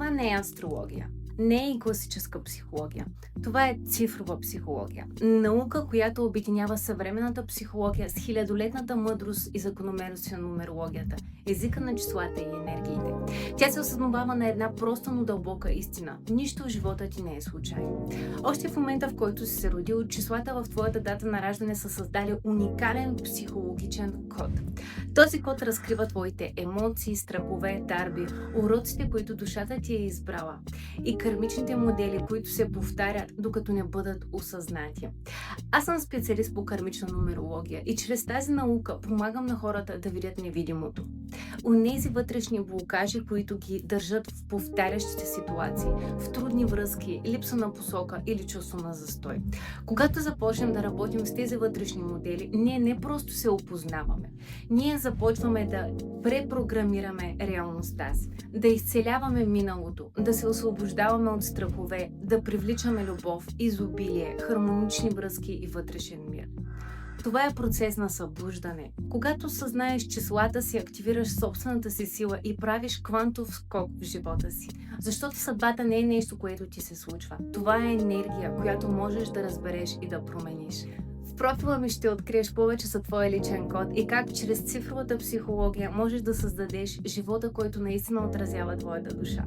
Това не е астрология. Не е и класическа психология. Това е цифрова психология. Наука, която обединява съвременната психология с хилядолетната мъдрост и закономерност на нумерологията, езика на числата и енергиите. Тя се основава на една проста, но дълбока истина. Нищо в живота ти не е случайно. Още в момента, в който си се родил, числата в твоята дата на раждане са създали уникален психологичен код. Този код разкрива твоите емоции, страхове, дарби, уроците, които душата ти е избрала и кармичните модели, които се повтарят, докато не бъдат осъзнати. Аз съм специалист по кармична нумерология и чрез тази наука помагам на хората да видят невидимото. Онези вътрешни блокажи, които ги държат в повтарящите ситуации, в трудни връзки, липса на посока или чувство на застой. Когато започнем да работим с тези вътрешни модели, ние не просто се опознаваме. Ние започваме да препрограмираме реалността си, да изцеляваме миналото, да се освобождаваме от страхове, да привличаме любов, изобилие, хармонични връзки и вътрешен мир. Това е процес на събуждане. Когато съзнаеш числата си, активираш собствената си сила и правиш квантов скок в живота си. Защото съдбата не е нещо, което ти се случва. Това е енергия, която можеш да разбереш и да промениш. В профила ми ще откриеш повече за твоя личен код и как чрез цифровата психология можеш да създадеш живота, който наистина отразява твоята душа.